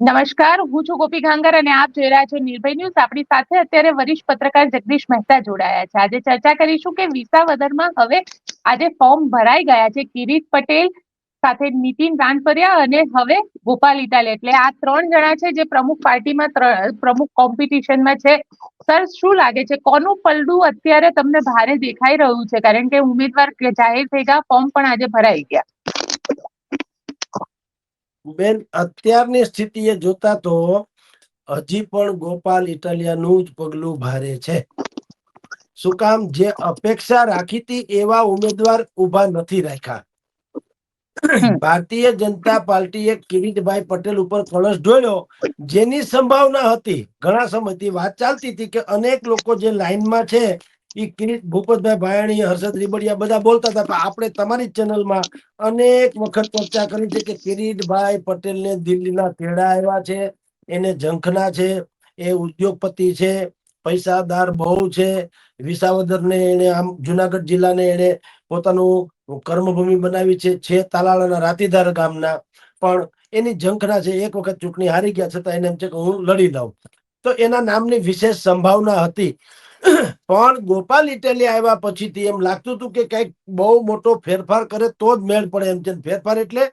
નમસ્કાર, હું છું ગોપી ઘાંગર અને આપ જોઈ રહ્યા છો નિર્ભય ન્યૂઝ. આપણી સાથે અત્યારે વરિષ્ઠ પત્રકાર જગદીશ મહેતા જોડાયા છે. આજે ચર્ચા કરીશું કે વિસાવદરમાં હવે આજે ફોર્મ ભરાઈ ગયા છે. કિરીટ પટેલ સાથે નીતિન રાનપરિયા અને હવે ગોપાલ ઇટાલિયા, એટલે આ ત્રણ જણા છે જે પ્રમુખ પાર્ટીમાં પ્રમુખ કોમ્પિટિશનમાં છે. સર, શું લાગે છે કોનું પલડું અત્યારે તમને ભારે દેખાઈ રહ્યું છે? કારણ કે ઉમેદવાર જાહેર થઈ ગયા, ફોર્મ પણ આજે ભરાઈ ગયા. બેન, અત્યારની સ્થિતિએ જોતા તો હજી પણ ગોપાલ ઇટાલિયાનું જ પગલું ભારે છે. શું કામ? જે અપેક્ષા રાખી હતી એવા ઉમેદવાર ઉભા નથી રાખ્યા. ભારતીય જનતા પાર્ટીએ કિરીટભાઈ પટેલ ઉપર કળશ ઢોળ્યો, જેની સંભાવના હતી. ઘણા સમયથી વાત ચાલતી હતી કે અનેક લોકો જે લાઈનમાં છે એ કિરીટ, ભૂપતભાઈ ભાયાણી, હર્ષદ રીબડિયા બધા બોલતા હતા. પણ આપણે તમારી ચેનલમાં અનેક વખત ચર્ચા કરી છે કે કિરીટભાઈ પટેલને દિલ્હીના તેડા આવ્યા છે, એને ઝંખના છે, એ ઉદ્યોગપતિ છે, પૈસાદાર બહુ છે. વિસાવદરને એને આમ જુનાગઢ જિલ્લાને એને પોતાનું કર્મભૂમિ બનાવી છે તાલાળાના રાતીધાર ગામના. પણ એની ઝંખના છે. એક વખત ચૂંટણી હારી ગયા છતાં એને એમ છે કે હું લડી દઉં, તો એના નામની વિશેષ સંભાવના હતી. પણ ગોપાલ ઇટાલિયા આવ્યા પછીથી એમ લાગતું હતું કે કઈક બહુ મોટો ફેરફાર કરે તો જ મેળ પડે એમ છે. ફેરફાર એટલે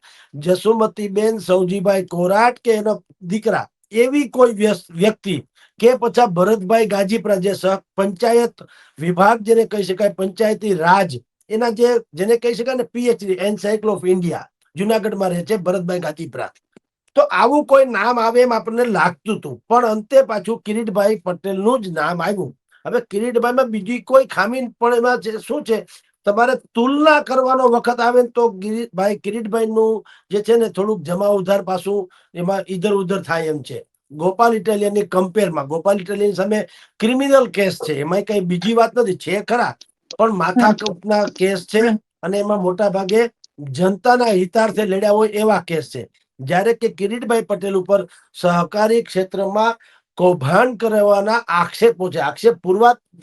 જસુમતીબેન સૌજીભાઈ કોરાટ કે એના દીકરા, એવી કોઈ વ્યક્તિ કે પછી ભરતભાઈ ગાજીપરા, જે પંચાયત વિભાગ જેને કહી શકાય, પંચાયતી રાજ, એના જેને કહી શકાય ને પીએચડી, એનસાઇક્લો ઓફ ઇન્ડિયા, જુનાગઢમાં રહે છે ભરતભાઈ ગાજીપરા. તો આવું કોઈ નામ આવે એમ આપણને લાગતું હતું. પણ અંતે પાછું કિરીટભાઈ પટેલનું જ નામ આવ્યું. હવે કિરીટભાઈમાં બીજી કોઈ ખામી પણ એમાં શું છે, તમારે તુલના કરવાનો વખત આવે તો કિરીટભાઈ નું જે છે ને થોડુંક જમા ઉધાર પાછું એમાં ઈધર ઉધર થાય એમ છે. ગોપાલ ઇટાલિયાની કમ્પેરમાં ગોપાલ ઇટાલિયાની સામે ક્રિમિનલ કેસ છે, એમાં કઈ બીજી વાત નથી, છે ખરા, પણ માથાકૂટના કેસ છે અને એમાં મોટા ભાગે જનતાના હિતાર્થે લડ્યા હોય એવા કેસ છે. જ્યારે કે કિરીટભાઈ પટેલ ઉપર સહકારી ક્ષેત્રમાં કૌભાંડ કરવાના આક્ષેપો છે. આક્ષેપ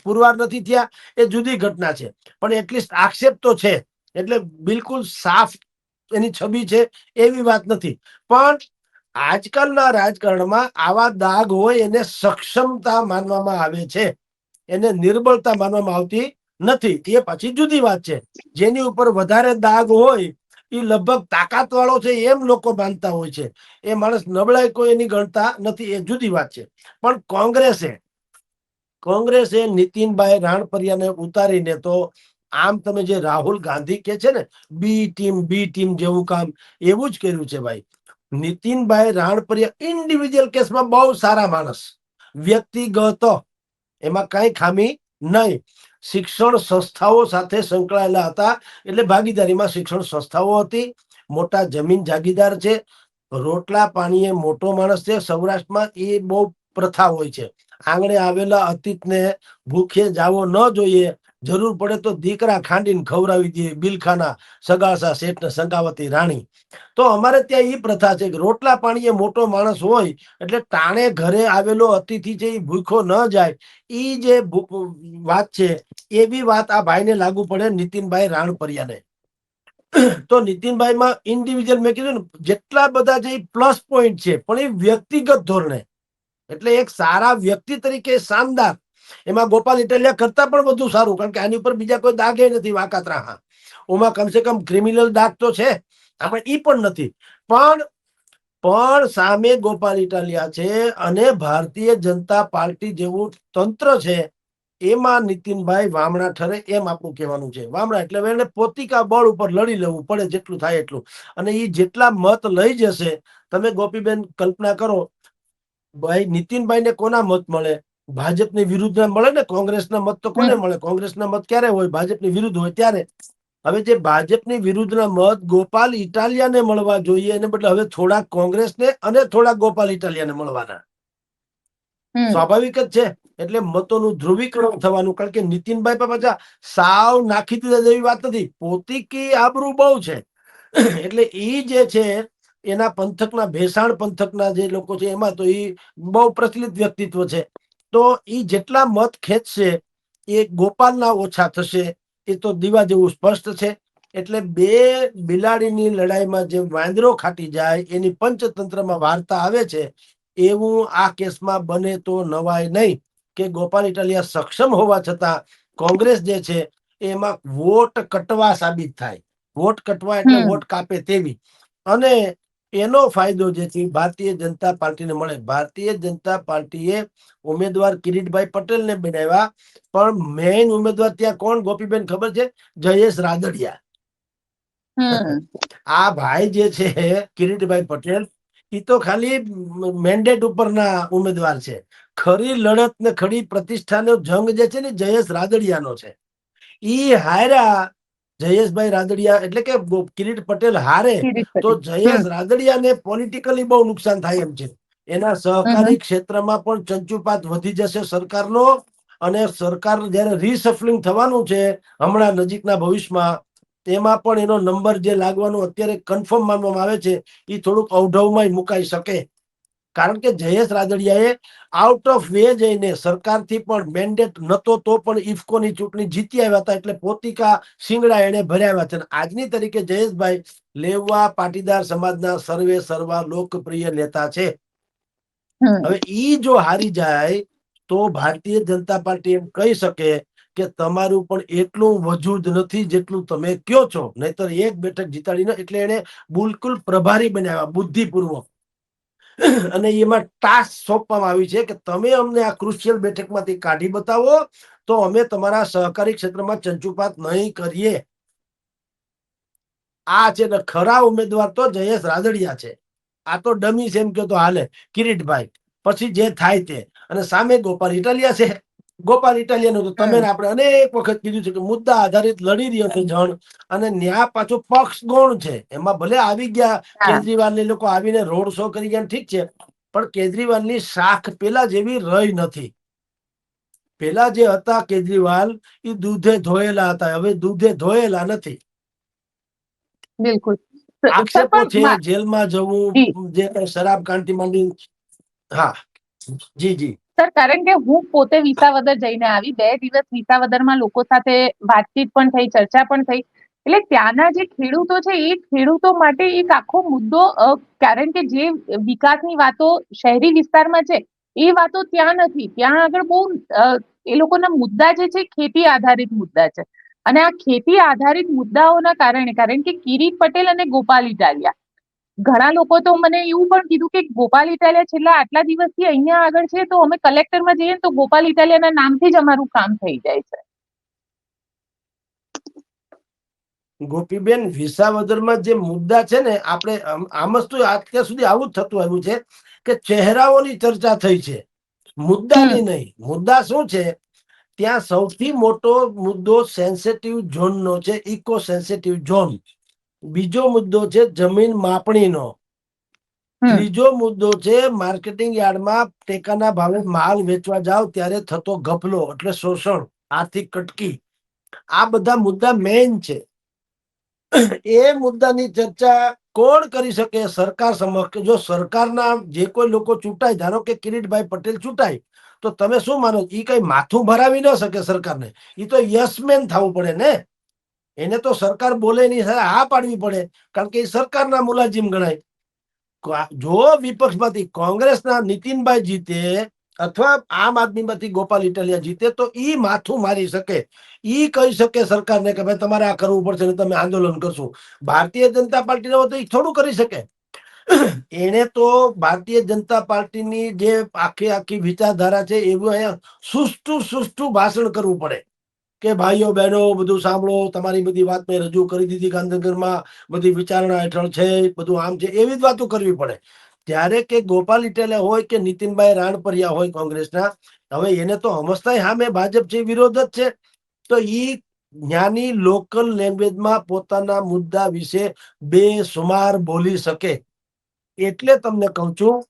પુરવાર નથી થયા એ જુદી ઘટના છે, પણ એટલીસ્ટ આક્ષેપ તો છે. એટલે બિલકુલ સાફ એની છબી છે એવી વાત નથી. પણ આજકાલના રાજકારણમાં આવા દાગ હોય એને સક્ષમતા માનવામાં આવે છે, એને નિર્બળતા માનવામાં આવતી નથી. એ પછી જુદી વાત છે. જેની ઉપર વધારે દાગ હોય એ લગભગ તાકાત વાળો છે એમ લોકો માનતા હોય છે. એ માણસ નબળાઈ કોઈ એની ગણતા નથી, એ જુદી વાત છે. પણ કોંગ્રેસે નીતિનભાઈ રાણપરિયાને ઉતારીને તો આમ તમે જે રાહુલ ગાંધી કે છે ને બી ટીમ જેવું કામ એવું જ કર્યું છે ભાઈ. નીતિનભાઈ રાણપરિયા ઇન્ડિવિજ્યુઅલ કેસમાં બહુ સારા માણસ, વ્યક્તિગત એમાં કઈ ખામી નહીં. શિક્ષણ સંસ્થાઓ સાથે સંકળાયેલા હતા, એટલે ભાગીદારીમાં શિક્ષણ સંસ્થાઓ હતી. મોટા જમીન જાગીદાર છે, રોટલા પાણીએ મોટો માણસ છે. સૌરાષ્ટ્રમાં એ બહુ પ્રથા હોય છે, આંગણે આવેલા અતિથને ભૂખે જાવો ન જોઈએ, જરૂર પડે તો દીકરા ખાંડીને ખવડાવી દે, બિલખાના સગાસા શેઠ સંગાવતી રાણી. તો અમારે ત્યાં એ પ્રથા છે કે રોટલા પાણીએ મોટો માણસ હોય એટલે ટાણે ઘરે આવેલો અતિથિ છે એ ભૂખો ન જાય. ઈ જે વાત છે એવી વાત આ ભાઈને લાગુ પડે, નીતિનભાઈ રાણપરિયાને. તો નીતિનભાઈમાં ઇન્ડિવિજ્યુઅલ મેં કીધું ને જેટલા બધા જે પ્લસ પોઈન્ટ છે, પણ એ વ્યક્તિગત ધોરણે, એટલે એક સારા વ્યક્તિ તરીકે શાનદાર. એમાં ગોપાલ ઇટાલિયા કરતા પણ વધુ સારું, કારણ કે આની ઉપર બીજા કોઈ દાગે નથી વાકાતરા. ઓમાં કમસે કમ ક્રિમિનલ દાગ તો છે, આપણે ઈ પણ નથી. પણ સામે ગોપાલ ઇટાલિયા છે અને ભારતીય જનતા પાર્ટી જેવું તંત્ર છે, એમાં નીતિનભાઈ વામણા ઠરે એમ આપણું કહેવાનું છે. વામણા એટલે એને પોતિકા બળ ઉપર લડી લેવું પડે જેટલું થાય એટલું. અને એ જેટલા મત લઈ જશે, તમે ગોપીબેન કલ્પના કરો ભાઈ, નીતિનભાઈ ને કોના મત મળે? ભાજપની વિરુદ્ધ મળે ને. કોંગ્રેસના મત તો કોને મળે? કોંગ્રેસના મત ક્યારે હોય? ભાજપની વિરુદ્ધ હોય ત્યારે. હવે જે ભાજપની વિરુદ્ધના મત ગોપાલ ઇટાલિયાને મળવા જોઈએ, એને બદલે હવે થોડાક કોંગ્રેસને અને થોડાક ગોપાલ ઇટાલિયાને મળવાના. સ્વાભાવિક જ છે. એટલે મતોનું ધ્રુવીકરણ થવાનું, કારણ કે નીતિનભાઈ પાછા સાવ નાખી દીધા જેવી વાત નથી, પોતીકી આબરૂ બહુ છે. એટલે ઈ જે છે એના પંથકના, ભેસાણ પંથકના જે લોકો છે એમાં તો એ બહુ પ્રચલિત વ્યક્તિત્વ છે. તો એ જેટલા મત ખેંચશે એ ગોપાલના ઓછા થશે, એ તો દીવા જેવું સ્પષ્ટ છે. એટલે બે બિલાડીની લડાઈમાં જે વાંદરો ખાટી જાય એની પંચતંત્રમાં વાર્તા આવે છે, એવું આ કેસમાં બને તો નવાય નહીં કે ગોપાલ ઇટાલિયા સક્ષમ હોવા છતાં કોંગ્રેસ જે છે એમાં વોટ કટવા સાબિત થાય. વોટ કટવા એટલે હમ વોટ કાપે તેવી. અને એનો ફાયદો જે છે ભારતીય જનતા પાર્ટીને મળે. ભારતીય જનતા પાર્ટીએ ઉમેદવાર કિરીટભાઈ પટેલને બનાવ્યા, પણ મેઇન ઉમેદવાર ત્યાં કોણ ગોપીબેન ખબર છે? જયેશ રાદડિયા. હમ આ ભાઈ જે છે કિરીટભાઈ પટેલ, એ તો ખાલી મેન્ડેટ ઉપરના ઉમેદવાર છે. ખરી લડત ને ખરી પ્રતિષ્ઠાનો જંગ જે છે ને જયેશ રાદડિયાનો છે. ઈ હાર્યા, જયેશભાઈ રાદડિયા એટલે કે કિરીટ પટેલ હારે કિરીટ તો પટેલ. જયેશ રાદડિયાને પોલિટિકલી બહુ નુકસાન થાય એમ છે. એના હમ સહકારી ક્ષેત્રમાં પણ ચંચુપાત વધી જશે સરકારનો. અને સરકાર જયારે રીસફલિંગ થવાનું છે હમણાં નજીકના ભવિષ્યમાં, તેમાં પણ એનો નંબર જે લાગવાનું અત્યારે કન્ફર્મ માનવામાં આવે છે એ થોડુંક અવઢવમાં મુકાઈ શકે. કારણ કે જયેશ રાદડિયાએ આઉટ ઓફ વે જઈને સરકારથી પણ મેન્ડેટ નતો તો પણ ઇફકોની ચૂંટણી જીતી આવ્યા હતા, એટલે પોતિકા શિંગડા એને ભર્યા છે. આજની તારીખે જયેશભાઈ લેવા પાટીદાર સમાજના સર્વે સર્વા લોકપ્રિય નેતા છે. હમ હવે ઈ જો હારી જાય તો ભારતીય જનતા પાર્ટી એમ કહી શકે કે તમારું પણ એટલું વજૂદ નથી જેટલું તમે કયો છો. નહીતર એક બેઠક જીતાડીને એટલે એને બિલકુલ પ્રભારી બનાવ્યા બુદ્ધિપૂર્વક. અને એમાં ટાસ્ક સોંપવામાં આવી છે કે તમે અમને આ ક્રુશિયલ બેઠકમાંથી કાઢી બતાવો તો અમે તમારા સહકારી ક્ષેત્રમાં ચંચુપાત નહીં કરીએ. આ છે ને ખરા ઉમેદવાર તો જયેશ રાદડિયા છે. આ તો ડમી છે એમ કે તો હાલે, કિરીટભાઈ પછી જે થાય તે. અને સામે ગોપાલ ઇટાલિયા છે. ગોપાલ ઇટાલિયાનું તો તમે હમ આપણે અનેક વખત કીધું છે કે મુદ્દા આધારિત લડી રહ્યો છે જણ. અને ન્યા પાછું પક્ષ ગૌણ છે. એમાં ભલે આવી ગયા હા કેજરીવાલ ને લોકો આવીને રોડ શો કરી ગયા ઠીક છે, પણ કેજરીવાલની શાખ પેલા જેવી રહી નથી. પેલા જે હતા કેજરીવાલ એ દૂધે ધોયેલા હતા, હવે દૂધે ધોયેલા નથી. બિલકુલ. સર આક્ષેપો છે પણ જેલમાં જવું, જી જે શરાબ કાંડથી માંડી. હા જી જી. સર, કારણ કે હું પોતે વિસાવદર જઈને આવી, 2 દિવસ વિસાવદરમાં લોકો સાથે વાતચીત પણ થઈ, ચર્ચા પણ થઈ. એટલે ત્યાંના જે ખેડૂતો છે એ ખેડૂતો માટે એક આખો મુદ્દો, કારણ કે જે વિકાસની વાતો શહેરી વિસ્તારમાં છે એ વાતો ત્યાં નથી. ત્યાં આગળ બહુ એ લોકોના મુદ્દા જે છે ખેતી આધારિત મુદ્દા છે. અને આ ખેતી આધારિત મુદ્દાઓના કારણે, કારણ કે કિરીટ પટેલ અને ગોપાલ ઇટાલિયા, ઘણા લોકો તો મને એવું પણ કીધું કે ગોપાલ ઇટાલિયા છેલ્લા આટલા દિવસથી અહીંયા આગળ છે તો અમે કલેક્ટરમાં જઈએ તો ગોપાલ ઇટાલિયાના નામથી જ અમારું કામ થઈ જાય છે. ગોપીબેન, વિસાવદરમાં જે મુદ્દા છે ને, આપણે આમ જ તો અત્યાર સુધી આવું જ થતું આવ્યું છે કે ચહેરાઓની ચર્ચા થઈ છે, હમ મુદ્દાની નહીં. મુદ્દા શું છે? ત્યાં સૌથી મોટો મુદ્દો સેન્સિટિવ ઝોનનો છે, ઇકો સેન્સિટિવ ઝોન. બીજો મુદ્દો છે જમીન માપણીનો. હમ ત્રીજો મુદ્દો છે માર્કેટિંગ યાર્ડમાં ટેકાના ભાવે માલ વેચવા જાવ ત્યારે થતો ગફલો, એટલે શોષણ, આર્થિક કટકી. આ બધા મુદ્દા મેઇન છે. એ મુદ્દાની ચર્ચા કોણ કરી શકે? સરકાર સમક્ષ. જો સરકારના જે કોઈ લોકો ચૂંટાય, ધારો કે કિરીટભાઈ પટેલ ચૂંટાય, તો તમે શું માનો? એ કઈ માથું ભરાવી ન શકે સરકારને. એ તો યસમેન થવું પડે ને. એને તો સરકાર બોલે એની સાથે હા પાડવી પડે, કારણ કે એ સરકારના મુલાજીમ ગણાય. જો વિપક્ષમાંથી કોંગ્રેસના નીતિનભાઈ જીતે અથવા આમ આદમીમાંથી ગોપાલ ઇટાલિયા જીતે તો ઈ માથું મારી શકે. ઈ કહી શકે સરકારને કે ભાઈ તમારે આ કરવું પડશે ને તમે આંદોલન કરશો. ભારતીય જનતા પાર્ટીને તો એ થોડું કરી શકે. એને તો ભારતીય જનતા પાર્ટીની જે આખી આખી વિચારધારા છે એવું અહીંયા સુષ્ઠું ભાષણ કરવું પડે કે ભાઈઓ બહેનો બધું સાંભળો, તમારી બધી વાત મેં રજૂ કરી દીધી ગાંધીનગરમાં, બધી વિચારણા હેઠળ છે, બધું આમ છે, એવી જ વાતો કરવી પડે. ત્યારે કે ગોપાલ ઇટાલિયા હોય કે નીતિનભાઈ રાણપરિયા હોય કોંગ્રેસના, હવે એને તો સમજતા સામે ભાજપ છે, વિરોધ જ છે. તો ઈ જ્ઞાની લોકલ લેંગ્વેજમાં પોતાના મુદ્દા વિશે બેસુમાર બોલી શકે. એટલે તમને કહું છું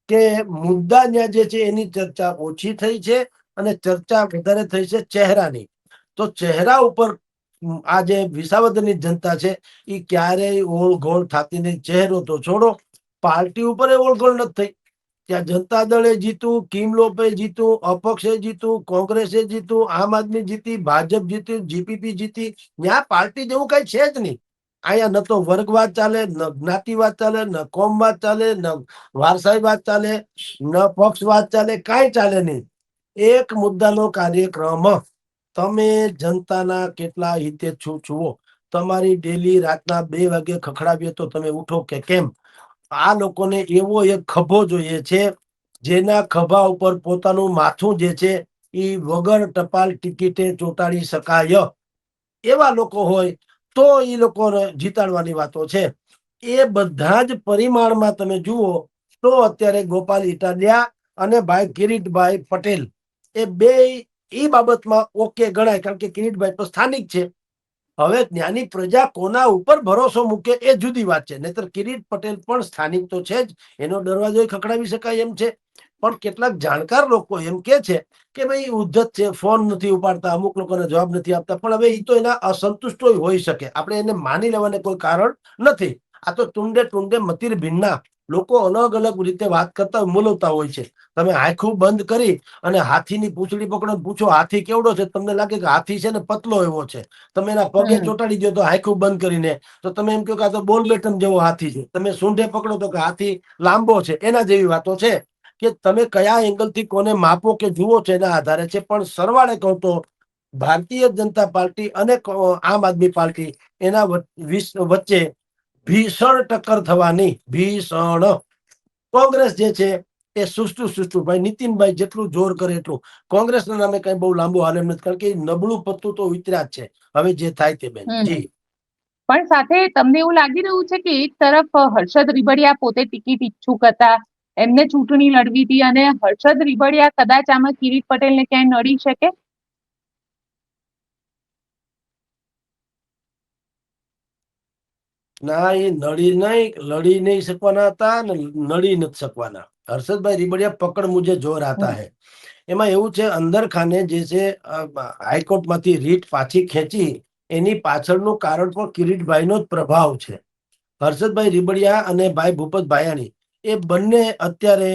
કે મુદ્દા ન્યા જે છે એની ચર્ચા ઓછી થઈ છે અને ચર્ચા વધારે થઈ છે ચહેરાની. તો ચહેરા ઉપર આ જે વિસાવદરની જનતા છે એ ક્યારેય ઓળઘોળ થતી નહીં. ચહેરો તો છોડો, પાર્ટી ઉપર ઓળઘોળ નથી થઈ. ત્યાં જનતા દળે જીતું, કિમલોપે જીતું, અપક્ષે જીતું, કોંગ્રેસે જીતું, આમ આદમી જીતી, ભાજપ જીતી, જીપીપી જીતી. ત્યાં પાર્ટી જેવું કઈ છે જ નહીં. અહીંયા ન તો વર્ગવાદ ચાલે, ન જ્ઞાતિવાદ ચાલે, ન કોમવાદ ચાલે, ન વારસાઈવાદ ચાલે, ન પક્ષવાદ ચાલે, કાંઈ ચાલે નહીં. એક મુદ્દાનો કાર્યક્રમ. તમે જનતાના કેટલા હિતે છુઓ. તમારી ડેલી રાતના 2 વાગે ખખડાવીએ તો તમે ઉઠો કે કેમ? આ લોકોને એવો એક ખભો જોઈએ છે જેના ખભા ઉપર પોતાનું માથું જે છે એ વગર ટપાલ ટિકિટે ચોંટાડી શકાય. એવા લોકો હોય તો એ લોકોને જીતાડવાની વાતો છે. એ બધા જ પરિમાણમાં તમે જુઓ તો અત્યારે ગોપાલ ઇટાલિયા અને ભાઈ કિરીટભાઈ પટેલ એ બે એ બાબતમાં ઓકે ગણાય, કારણ કે કિરીટભાઈ તો સ્થાનિક છે. હવે જ્ઞાની પ્રજા કોના ઉપર ભરોસો મૂકે એ જુદી વાત છે. નહીતર કિરીટ પટેલ પણ સ્થાનિક તો છે જ, એનો દરવાજો ખખડાવી શકાય એમ છે. પણ કેટલાક જાણકાર લોકો એમ કે છે કે ભાઈ ઉદ્ધત છે, ફોન નથી ઉપાડતા, અમુક લોકોને જવાબ નથી આપતા. પણ હવે એ તો એના અસંતુષ્ટો હોઈ શકે, આપણે એને માની લેવાને કોઈ કારણ નથી. આ તો ટુંડે ટુંડે મતિર ભિન્ના લોકો અલગ અલગ રીતે વાત કરતા બોલવતા હોય છે. તમે આંખું બંધ કરી અને હાથીની પૂંછડી પકડો, પૂછો હાથી કેવડો છે, તમને લાગે કે હાથી છે ને પતલો એવો છે. તમે એના પગે ચોંટાડી દો તો આંખું બંધ કરીને તો તમે એમ કહો કે આ તો બોલ બેટન જેવો હાથી છે. તમે સૂંઢે પકડો તો કે હાથી લાંબો છે. એના જેવી વાતો છે કે તમે કયા એંગલ થી કોને માપો કે જુઓ છો એના આધારે છે. પણ સરવાળે કહું તો ભારતીય જનતા પાર્ટી અને આમ આદમી પાર્ટી એના વચ્ચે ભીષણ ટક્કર થવાની. ભીષણ. કોંગ્રેસ જે છે એ સુસ્તું ભાઈ નીતિનભાઈ જેટલું જોર કરે એટલું. કોંગ્રેસના નામે કઈ બહુ લાંબુ હાલે નથી, કારણ કે નબળું પત્તું તો વિતર્યા જ છે. હવે જે થાય તે બેન. જી પણ સાથે તમને એવું લાગી રહ્યું છે કે એક તરફ હર્ષદ રીબડિયા પોતે ટિકિટ ઈચ્છુક હતા, એમને ચૂંટણી લડવી હતી, અને હર્ષદ રીબડિયા કદાચ આમાં કિરીટ પટેલને ક્યાંય નડી શકે? ના, એ લડી નહીં શકવાના હતા ને નડી નથી શકવાના. હર્ષદભાઈ રીબડિયા પકડ મુજે જોર આતા હે. એમાં એવું છે, અંદર ખાને જે છે હાઈકોર્ટમાંથી રીટ પાછી ખેંચી એની પાછળનું કારણ પણ કિરીટભાઈનો જ પ્રભાવ છે. હર્ષદભાઈ રીબડિયા અને ભાઈ ભૂપત ભાયાણી એ બંને અત્યારે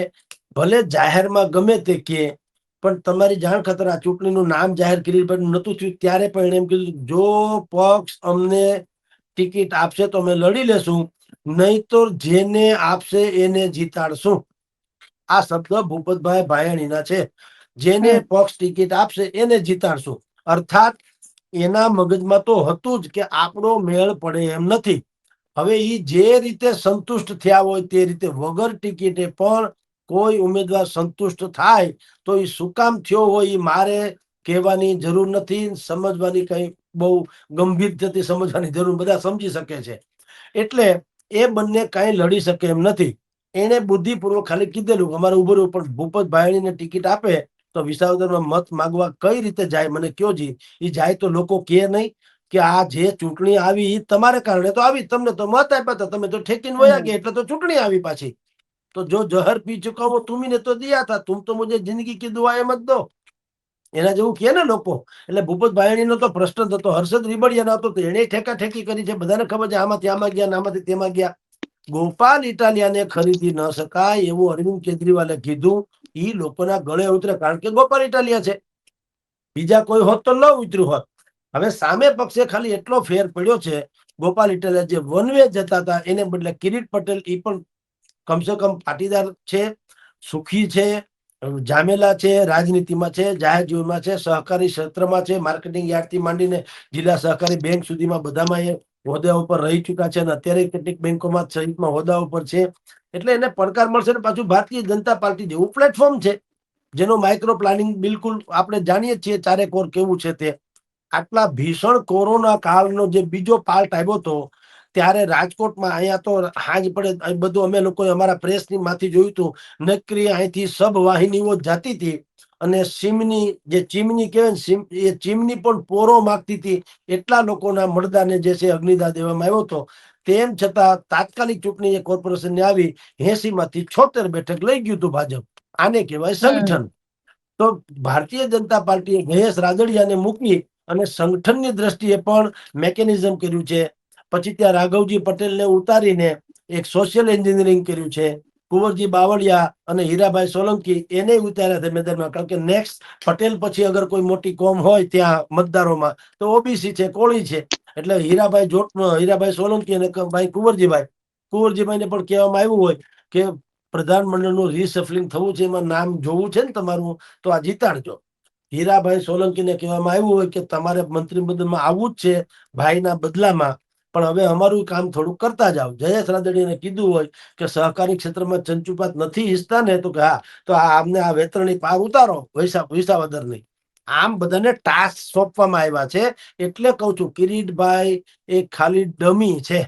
ભલે જાહેરમાં ગમે તે કહે, પણ તમારી જાણ ખાતર આ ચૂંટણીનું નામ જાહેર કિરીટભાઈ નતું થયું ત્યારે પણ એને એમ કીધું જો પક્ષ અમને ટિકિટ આપશે તો અમે લડી લેશું, નહીં તો જેને આપશે એને જીતાડશું. આ શબ્દ ભૂપતભાઈ ભાયાણીના છે. જેને પક્ષ ટિકિટ આપશે એને જીતાડશું. અર્થાત એના મગજમાં તો હતું જ કે આપણો મેળ પડે એમ નથી. હવે એ જે રીતે સંતુષ્ટ થયા હોય તે રીતે વગર ટિકિટે પણ કોઈ ઉમેદવાર સંતુષ્ટ થાય તો એ શું કામ થયો હોય એ મારે કહેવાની જરૂર નથી. સમજવાની કઈ બહુ ગંભીરતાથી સમજવાની જરૂર બધા સમજી શકે છે. એટલે એ બંને કઈ લડી શકે એમ નથી. એને બુદ્ધિપૂર્વક ખાલી કીધેલું અમારે ઉભું રહેવું, પણ ભૂપત ભાયાણીને ટિકિટ આપે તો વિસાવદરમાં મત માગવા કઈ રીતે જાય મને કયો જી. એ જાય તો લોકો કે નહીં કે આ જે ચૂંટણી આવી એ તમારે કારણે તો આવી, તમને તો મત આપ્યા હતા, તમે તો ઠેકીને વયા ગયા એટલે તો ચૂંટણી આવી પાછી. તો જો જહર પી ચુકા હો તુમને તો દિયા था, तुम तो मुझे जिंदगी की दुआएं मत दो. એના જેવું કે ને લોકો. એટલે ભૂપત ભાયાણીનો તો પ્રશ્ન થતો, હર્ષદ રીબડિયાનો હતો તો એને ઠેકા ઠેકી કરી છે. બધાને ખબર છે આમાંથી આમાં ગયા, આમાંથી તેમાં ગયા. ગોપાલ ઇટાલિયાને ખરીદી ન શકાય એવું અરવિંદ કેજરીવાલે કીધું. એ લોકોના ગળે ઉતરે, કારણ કે ગોપાલ ઇટાલિયા છે. બીજા કોઈ હોત તો ન ઉતર્યું હોત. હવે સામે પક્ષે ખાલી એટલો ફેર પડ્યો છે, ગોપાલ ઇટાલિયા જે વન વે જતા હતા એને બદલે કિરીટ પટેલ એ પણ કમસે કમ પાટીદાર છે, સુખી છે, જામેલા છે, રાજનીતિમાં છે, જાહેર જીવનમાં છે, સહકારી ક્ષેત્રમાં છે, માર્કેટિંગ યાર્ડથી માંડીને જિલ્લા સહકારી બેંક સુધીમાં બધામાં એ હોદ્દા ઉપર રહી ચુક્યા છે અને અત્યારે કેટલીક બેંકોમાં સહિતમાં હોદ્દા ઉપર છે. એટલે એને પડકાર મળશે ને પાછું ભારતીય જનતા પાર્ટી જેવું પ્લેટફોર્મ છે જેનો માઇક્રો પ્લાનિંગ બિલકુલ આપણે જાણીએ છીએ ચારે કોર કેવું છે તે. આટલા ભીષણ કોરોના કાળનો જે બીજો પાર્ટ આવ્યો હતો ત્યારે રાજકોટમાં અહીંયા તો હાજ પડે બધું અમે લોકો અમારા પ્રેસની માંથી જોયું હતું. નકરી અહીંથી સબ વાહિનીઓ જતી હતી અને સીમની જે ચીમની કહેવાય ને એ ચીમની પણ પોરો માગતી હતી. એટલા લોકોના મળદાને જે છે અગ્નિદાહ દેવામાં આવ્યો હતો. તેમ છતાં તાત્કાલિક ચૂંટણી એ કોર્પોરેશનની આવી 80 માંથી 76 બેઠક લઈ ગયું હતું ભાજપ. આને કહેવાય સંગઠન. તો ભારતીય જનતા પાર્ટીએ ગણેશ રાદડિયાને મૂકી અને સંગઠનની દ્રષ્ટિએ પણ મેકેનિઝમ કર્યું છે. પછી ત્યાં રાઘવજી પટેલને ઉતારીને એક સોશિયલ એન્જિનિયરિંગ કર્યું છે, કુંવરજી બાવળિયા અને હીરાભાઈ સોલંકી એને ઉતાર્યા છે મેદાનમાં. કારણ કે નેક્સ્ટ પટેલ પછી અગર કોઈ મોટી કોમ હોય ત્યાં મતદારોમાં તો ઓબીસી છે, કોળી છે. એટલે હીરાભાઈ સોલંકી અને ભાઈ કુંવરજીભાઈને પણ કહેવામાં આવ્યું હોય કે પ્રધાનમંડળનું રીસફલિંગ થવું છે, એમાં નામ જોવું છે ને તમારું, તો આ જીતાડજો. હીરાભાઈ સોલંકીને કહેવામાં આવ્યું હોય કે તમારે મંત્રીમંડળમાં આવવું જ છે ભાઈના બદલામાં, પણ હવે અમારું કામ થોડું કરતા જાઓ. જયેશ રાદડિયાને કીધું હોય કે સહકારી ક્ષેત્રમાં ચંચુપાત નથી ઈચ્છતા ને, તો કે હા, તો આમને આ વેતરણી પાર ઉતારો વિસાવદરની. આમ બધાને ટાસ્ક સોંપવામાં આવ્યા છે. એટલે કઉ છું કિરીટભાઈ એ ખાલી ડમી છે.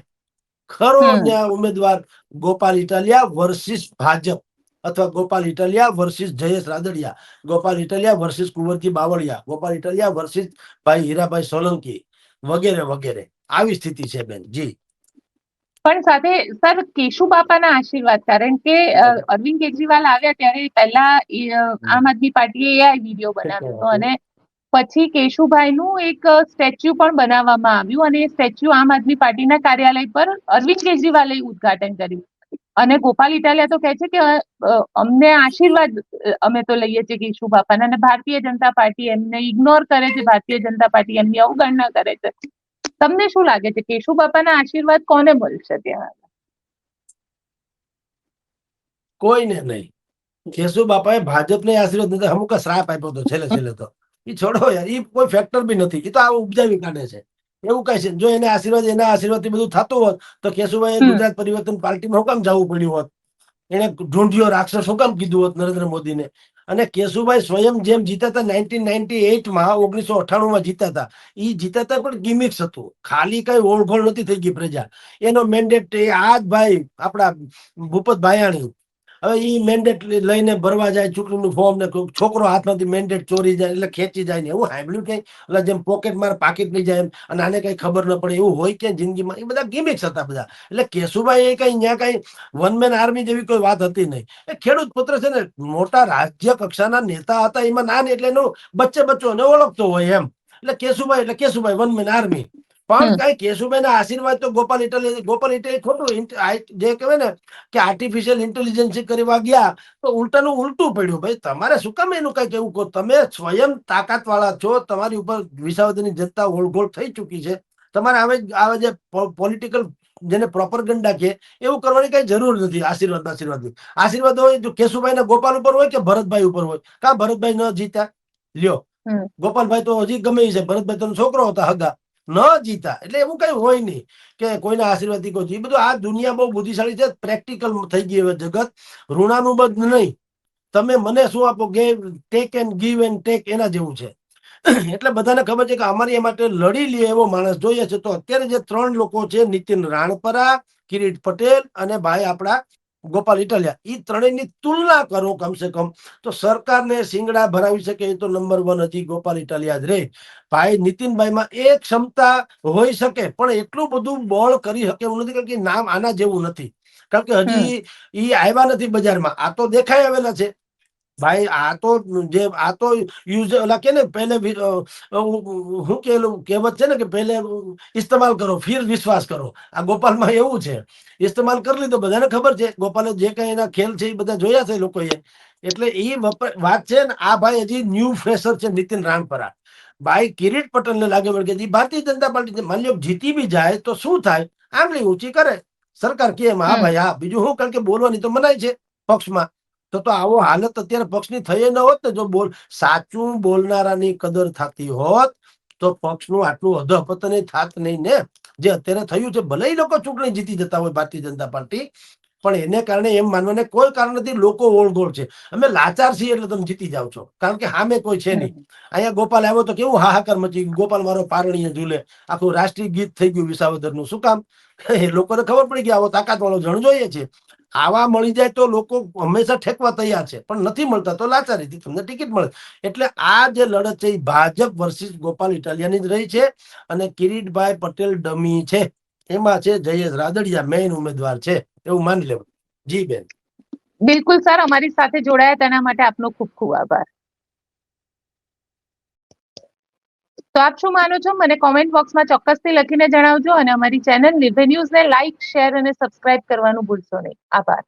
ખરો ન્યાય ઉમેદવાર ગોપાલ ઇટાલિયા વર્સિસ ભાજપ, અથવા Gopal Italia versus Jayesh Radadiya, Gopal Italia versus Kunvarji Bavaliya, Gopal Italia versus ભાઈ હીરાભાઈ સોલંકી, વગેરે વગેરે. આવી સ્થિતિ છે બેન. જી. પણ સાથે સર કેશુબાપાના આશીર્વાદ, કારણ કે અરવિંદ કેજરીવાલ આવ્યા ત્યારે પહેલા આમ આદમી પાર્ટીએ એ વિડીયો બનાવ્યો હતો, અને પછી કેશુભાઈનું એક સ્ટેચ્યુ પણ બનાવવામાં આવ્યું, અને એ સ્ટેચ્યુ આમ આદમી પાર્ટીના કાર્યાલય પર અરવિંદ કેજરીવાલે ઉદ્ઘાટન કર્યું. અને ગોપાલ ઇટાલિયા તો કહે છે કે અમને આશીર્વાદ અમે તો લઈએ છીએ કેશુબાપાના, અને ભારતીય જનતા પાર્ટી એમને ઇગ્નોર કરે છે, ભારતીય જનતા પાર્ટી એમની અવગણના કરે છે. તમને શું લાગે છે, કેશુબાપાના આશીર્વાદ કોને મળશે ત્યાં? કોઈને નહીં. કેશુબાપાએ ભાજપને આશીર્વાદ નથી, અમુક શ્રાપ આપ્યો હતો છેલ્લે તો. એ છોડો યાર, એ કોઈ ફેક્ટર બી નથી. એ તો આ ઉપજાવી કાઢે છે. એવું કઈ છે, જો એના આશીર્વાદથી બધું થતું હોત તો કેશુભાઈ ગુજરાત પરિવર્તન પાર્ટીમાં શું કામ જવું પડ્યું હોત? એને ઢૂંઢિયો રાક્ષસ શું કામ કીધું હોત નરેન્દ્ર મોદીને? અને કેશુભાઈ સ્વયં જેમ જીતા હતા 1998માં, 1998માં જીતા હતા, એ જીતા હતા પણ ગિમિક્સ હતું, ખાલી કઈ ઓળઘોળ નથી થઈ ગઈ પ્રજા. એનો મેન્ડેટ આ જ ભાઈ આપણા ભૂપત ભાયાણી, હવે ઈ મેન્ડેટ લઈને ભરવા જાય ચૂંટણીનું ફોર્મ, ને છોકરો હાથમાંથી મેન્ડેટ ચોરી જાય એટલે ખેંચી જાય ને એવું સાંભળ્યું ક્યાંય? એટલે જેમ પોકેટ માર પાકીટ લઈ જાય એમ, અને આને કઈ ખબર ન પડે એવું હોય ક્યાં જિંદગીમાં? એ બધા ગિમિક્સ હતા બધા. એટલે કેશુભાઈ એ કઈ ત્યાં કઈ વન મેન આર્મી જેવી કોઈ વાત હતી નહીં. એ ખેડૂત પુત્ર છે ને, મોટા રાજ્ય કક્ષાના નેતા હતા, એમાં નાની એટલે એનું બચ્ચોને ઓળખતો હોય એમ. એટલે કેશુભાઈ વન મેન આર્મી. પણ કઈ કેશુભાઈ ના આશીર્વાદ તો ગોપાલ ઇટાલિયા ખોટું જે કહેવાય ને કે આર્ટિફિશિયલ ઇન્ટેલિજન્સ કરવા ગયા તો ઉલટાનું ઉલટું પડ્યું. ભાઈ તમારે શું કામ એનું કઈ કેવું કહો? તમે સ્વયં તાકાત વાળા છો, તમારી ઉપર વિસાવદરની જનતા ઓળઘોળ થઈ ચૂકી છે. તમારે આવે જે પોલિટિકલ જેને પ્રોપરગંડા કે એવું કરવાની કઈ જરૂર નથી. આશીર્વાદ હોય જો કેશુભાઈ ના ગોપાલ ઉપર હોય કે ભરતભાઈ ઉપર હોય. કા ભરતભાઈ ન જીતા? લ્યો, ગોપાલભાઈ તો હજી ગમે છે, ભરતભાઈ તો છોકરો હતા હગા, ન જીતા. એટલે એવું કઈ હોય નહીં કે કોઈના આશીર્વાદથી કોઈ જી. બધું આ દુનિયા બહુ બુદ્ધિશાળી છે, પ્રેક્ટિકલ થઈ ગઈ હવે જગત, ઋણાનુબંધ નહીં. તમે મને શું આપો, take and give and take, એના જેવું છે. એટલે બધાને ખબર છે કે અમારી એ માટે લડી લે એવો માણસ જોઈએ છે. તો અત્યારે જે 3 લોકો છે, નીતિન રાણપરા, કિરીટ પટેલ અને ભાઈ આપણા ગોપાલ ઇટાલિયા, એ ત્રણેયની તુલના કરો કમસે કમ, તો સરકારને સિંગડા ભરાવી શકે એ તો નંબર 1 હજી ગોપાલ ઇટાલિયા જ રે. ભાઈ નીતિનભાઈમાં એ ક્ષમતા હોઈ શકે, પણ એટલું બધું બળ કરી શકે એવું નથી, કારણ કે નામ આના જેવું નથી. કારણ કે હજી ઈ આવ્યા નથી બજારમાં. આ તો દેખાઈ આવેલા છે ભાઈ. આ તો યુઝ ઓલા કે ને પહેલે શું કેલું કહેવત છે ને કે પહેલે ઇસ્તેમાલ કરો ફિર વિશ્વાસ કરો. આ ગોપાલમાં એવું છે, ઇસ્તેમાલ કરી લીધો, બધાને ખબર છે. ગોપાલે જે કઈ એના ખેલ છે એ બધા જોયા છે લોકોએ. એટલે એ વાત છે ને. આ ભાઈ હજી ન્યૂ ફ્રેશર છે, નીતિન રાણપરા. ભાઈ કિરીટ પટેલ ને લાગે વળગે ભારતીય જનતા પાર્ટી માની લો જીતી બી જાય તો શું થાય? આંગળી ઊંચી કરે સરકાર કે હા ભાઈ હા, બીજું શું? કારણ કે બોલવાની તો મનાય છે પક્ષમાં. તો આવો હાલત અત્યારે પક્ષની થઈ ન હોત ને, જો સાચું બોલનારાની કદર થતી હોત તો પક્ષનું આટલું અધપતન થાત નહીં ને. જે અત્યારે થયું છે, ભલે લોકો ચૂંટણી જીતી જતા હોય ભારતીય જનતા પાર્ટી, પણ એને કારણે એમ માનવાને કોઈ કારણ નથી લોકો ઓળઘોળ છે, અમે લાચાર છીએ એટલે તમે જીતી જાવ છો, કારણ કે સામે કોઈ છે નહીં. અહીંયા ગોપાલ આવ્યો તો કેવું હાહાકાર મચી ગયું, ગોપાલ મારો પારણીય ઝૂલે, આખું રાષ્ટ્રીય ગીત થઈ ગયું વિસાવદરનું. શું કામ? એ લોકોને ખબર પડી કે આવો તાકાત વાળો જણ જોઈએ છે. આવા મળી જાય તો લોકો હંમેશા ઠેકવા તૈયાર છે, પણ નથી મળતા તો લાચારીથી તમને ટિકિટ મળે. એટલે આ જે લડત છે એ ભાજપ વર્સિસ ગોપાલ ઇટાલિયાની જ રહી છે. અને કિરીટભાઈ પટેલ ડમી છે, એમાં છે જયેશ રાદડિયા મેઇન ઉમેદવાર છે, એવું માની લેવું. જી બેન. બિલકુલ સર, અમારી સાથે જોડાયા તેના માટે આપનો ખૂબ ખૂબ આભાર. તો આપ શું માનો છો મને કોમેન્ટ બોક્સમાં ચોક્કસથી લખીને જણાવજો, અને અમારી ચેનલ નિર્ભય ન્યૂઝને લાઇક, શેર અને સબસ્ક્રાઇબ કરવાનું ભૂલશો નહીં. આભાર.